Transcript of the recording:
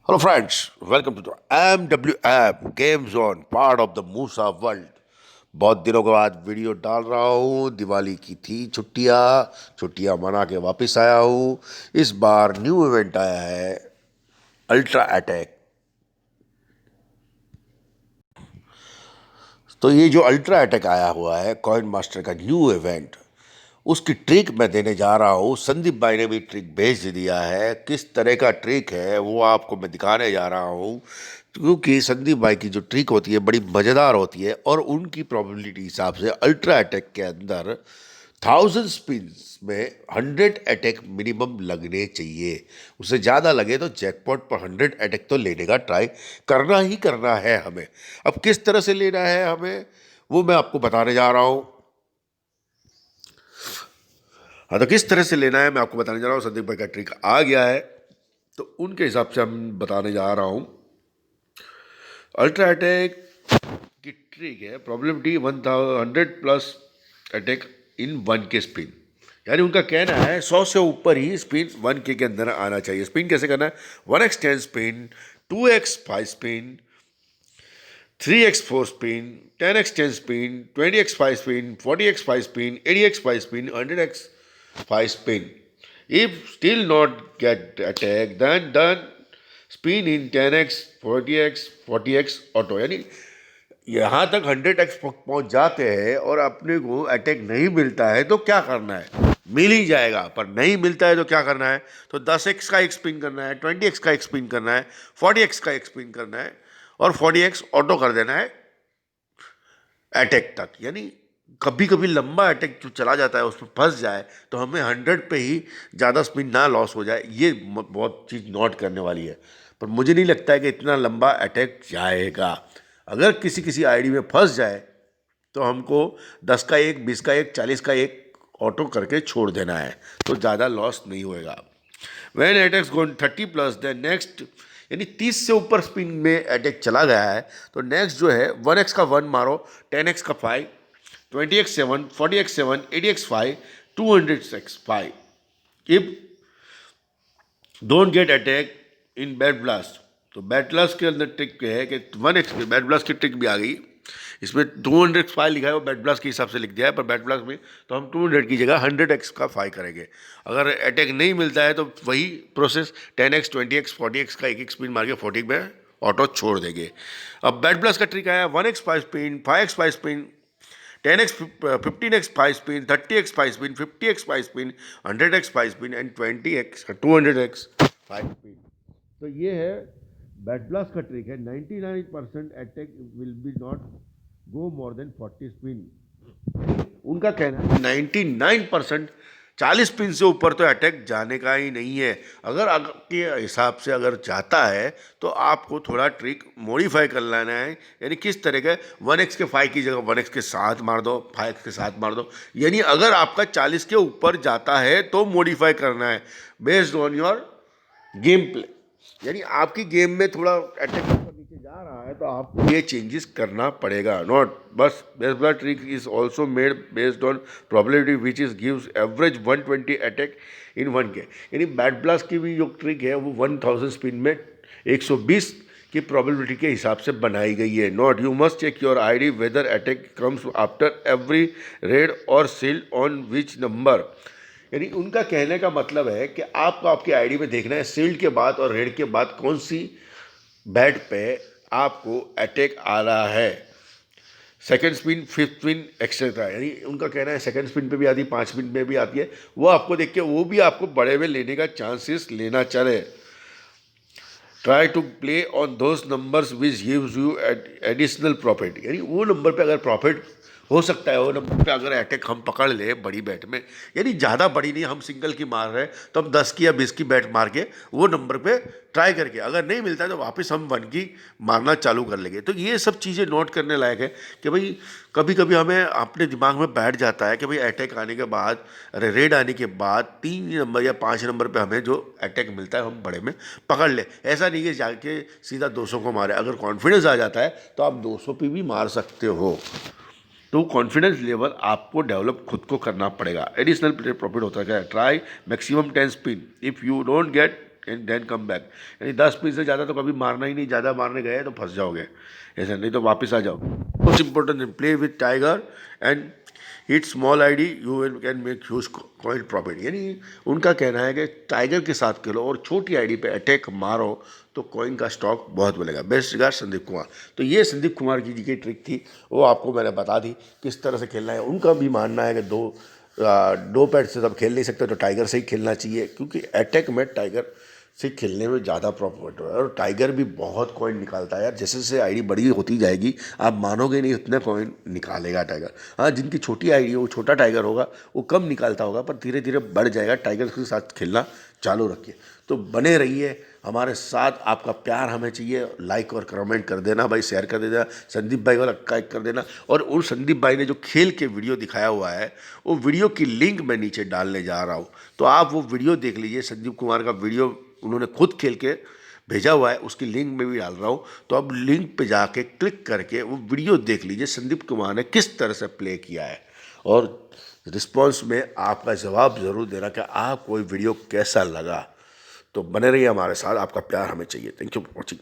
Hello, friends. Welcome to the MW app Game Zone, part of the Musa World. बहुत दिनों के बाद video डाल रहा हूँ। दिवाली की थी छुट्टियाँ छुट्टियाँ मना के वापस आया हूँ। इस बार न्यू इवेंट आया है, अल्ट्रा अटैक। तो ये जो अल्ट्रा अटैक आया हुआ है कॉइन मास्टर का न्यू इवेंट, उसकी ट्रिक मैं देने जा रहा हूँ। संदीप भाई ने भी ट्रिक भेज दिया है। किस तरह का ट्रिक है वो आपको मैं दिखाने जा रहा हूँ, क्योंकि संदीप भाई की जो ट्रिक होती है बड़ी मज़ेदार होती है और उनकी प्रोबेबिलिटी हिसाब से अल्ट्रा अटैक के अंदर 1000 स्पिन्स में 100 अटैक मिनिमम लगने चाहिए। उससे ज़्यादा लगे तो जैकपॉट पर 100 अटैक तो लेने का ट्राई करना ही करना है हमें। अब किस तरह से लेना है हमें वो मैं आपको बताने जा रहा हूँ। हाँ, तो किस तरह से लेना है मैं आपको बताने जा रहा हूँ। संदीप भाई का ट्रिक आ गया है तो उनके हिसाब से हम बताने जा रहा हूँ। अल्ट्रा अटैक की ट्रिक है प्रोबेबिलिटी 100 प्लस अटैक इन 1 के स्पिन। यानी उनका कहना है 100 से ऊपर ही स्पिन 1 के अंदर आना चाहिए। स्पिन कैसे करना है? 1x10 spin, 2x5 spin, 3x4 spin, 10x10 spin, 20x5 spin, 40x5 spin, 80x5 spin, 100x5 spin. If still not get attack, then done spin in 10x, 40x, 40x auto. यानी यहाँ तक 100x पहुँच जाते हैं और अपने को अटैक नहीं मिलता है तो क्या करना है? मिल ही जाएगा, पर नहीं मिलता है तो क्या करना है? तो 10x का एक स्पिन करना है, 20x का एक स्पिन करना है, 40x का एक स्पिन करना है और 40x ऑटो कर देना है अटैक तक। यानी कभी कभी लंबा अटैक जो चला जाता है उसमें फंस जाए तो हमें 100 पे ही ज़्यादा स्पिन ना लॉस हो जाए। ये बहुत चीज़ नोट करने वाली है। पर मुझे नहीं लगता है कि इतना लंबा अटैक जाएगा। अगर किसी किसी आईडी में फंस जाए तो हमको 10 का एक, 20 का एक, 40 का एक ऑटो करके छोड़ देना है, तो ज़्यादा लॉस नहीं होएगा। वैन अटैक्स गोन 30 प्लस देन नेक्स्ट, यानी 30 से ऊपर स्पिन में अटैक चला गया है तो नेक्स्ट जो है 1x का 1 मारो, 10x का 5, 20x 7, 40x 7, 80x 5, 200x 5। If don't get attack in bad blast, तो बैड ब्लास्ट के अंदर ट्रिक क्या है कि 1x में बैड ब्लास्ट की ट्रिक भी आ गई। इसमें 200 फाइव लिखा है, वो बैड ब्लास्ट के हिसाब से लिख दिया है, पर बैड ब्लास्ट में तो हम 200 की जगह 100x का फाइव करेंगे। अगर अटैक नहीं मिलता है तो वही प्रोसेस 10x, 20x, 40x का एक एक स्पिन मार के 40 में ऑटो छोड़ देंगे। अब बैड ब्लास्ट का ट्रिक आया 1x 5 spin, 5x 5 spin, 10x 15x 5 spin, 30x 5 spin, 50x 5 spin, 100x 5 spin and 20x 200x 5 spin। तो ये है बैट ब्लास्ट का ट्रिक है। 99% attack will be not go more than 40 spin. उनका कहना है 99% 40 स्पिन से ऊपर तो अटैक जाने का ही नहीं है। अगर आपके हिसाब से अगर जाता है तो आपको थोड़ा ट्रिक मॉडिफाई कर लेना है। यानी किस तरह के 1x के 5 की जगह 1x के 7 मार दो, 5x के 7 मार दो। यानी अगर आपका 40 के ऊपर जाता है तो मॉडिफाई करना है based on your game play. यानी आपकी गेम में थोड़ा अटैक ऊपर नीचे जा रहा है तो आपको ये चेंजेस करना पड़ेगा। नॉट बस best blast trick is also made based on probability which is gives average 120 attack in 1 के। यानी बैट ब्लास्ट की भी जो ट्रिक है वो 1000 स्पिन में 120 की प्रोबेबिलिटी के हिसाब से बनाई गई है। Not you must check your ID whether attack comes after every red और सील्ड ऑन विच नंबर। यानी उनका कहने का मतलब है कि आपको आपकी आईडी में देखना है सील्ड के बाद और रेड के बाद कौन सी बैट पे आपको अटैक आ रहा है। Second spin, fifth spin etcetera. यानी उनका कहना है सेकंड स्पिन पे भी आती है, 5 स्पिन पे भी आती है। वो आपको देख के वो भी आपको बड़े में लेने का चांसेस लेना चाहिए। Try to play on those numbers which gives you additional profit. यानी वो नंबर पे अगर प्रॉफिट हो सकता है, वो नंबर पे अगर अटैक हम पकड़ ले बड़ी बैट में, यानी ज़्यादा बड़ी नहीं, हम सिंगल की मार रहे हैं तो हम 10 की या 20 की बैट मार के वो नंबर पे ट्राई करके अगर नहीं मिलता है तो वापस हम 1 की मारना चालू कर लेंगे। तो ये सब चीज़ें नोट करने लायक है कि भाई कभी कभी हमें अपने दिमाग में बैठ जाता है कि भाई अटैक आने के बाद, अरे रेड आने के बाद 3 नंबर या 5 नंबर पे हमें जो अटैक मिलता है हम बड़े में पकड़ ले। ऐसा नहीं कि जाके सीधा 200 को मारे। अगर कॉन्फिडेंस आ जाता है तो आप 200 पे भी मार सकते हो। तो कॉन्फिडेंस लेवल आपको डेवलप खुद को करना पड़ेगा। एडिशनल प्रॉफिट होता है क्या? Try maximum 10 spin. If you don't get and then come back. यानी 10 पिन से ज़्यादा तो कभी मारना ही नहीं, ज़्यादा मारने गए तो फंस जाओगे, ऐसा नहीं तो वापस आ जाओ। Most important play with tiger and hit small ID you can make huge coin profit. यानी उनका कहना है कि टाइगर के साथ खेलो और छोटी आईडी पे अटैक मारो तो कॉइन का स्टॉक बहुत मिलेगा। Best regard Sandeep Kumar. तो ये संदीप कुमार की जी ट्रिक थी, वो आपको मैंने बता दी किस तरह से खेलना है। उनका भी मानना है कि दो पैड से सब खेल नहीं सकते तो टाइगर से ही खेलना चाहिए, क्योंकि अटैक में टाइगर से खेलने में ज़्यादा प्रॉफिट है और टाइगर भी बहुत कॉइन निकालता है यार। जैसे जैसे आईडी बड़ी होती जाएगी आप मानोगे नहीं उतने कॉइन निकालेगा टाइगर। हाँ, जिनकी छोटी आईडी है वो छोटा टाइगर होगा, वो कम निकालता होगा, पर धीरे धीरे बढ़ जाएगा। टाइगर के साथ खेलना चालू रखिए। तो बने रहिए हमारे साथ, आपका प्यार हमें चाहिए। लाइक और कमेंट कर देना भाई, शेयर कर देना, संदीप भाई वाला लाइक कर देना। और उन संदीप भाई ने जो खेल के वीडियो दिखाया हुआ है वो वीडियो की लिंक मैं नीचे डालने जा रहा हूँ, तो आप वो वीडियो देख लीजिए। संदीप कुमार का वीडियो उन्होंने खुद खेल के भेजा हुआ है, उसकी लिंक में भी डाल रहा हूँ। तो अब लिंक पे जाके क्लिक करके वो वीडियो देख लीजिए संदीप कुमार ने किस तरह से प्ले किया है, और रिस्पॉन्स में आपका जवाब ज़रूर देना कि आपको ये वीडियो कैसा लगा। तो बने रहिए हमारे साथ, आपका प्यार हमें चाहिए। Thank you for watching.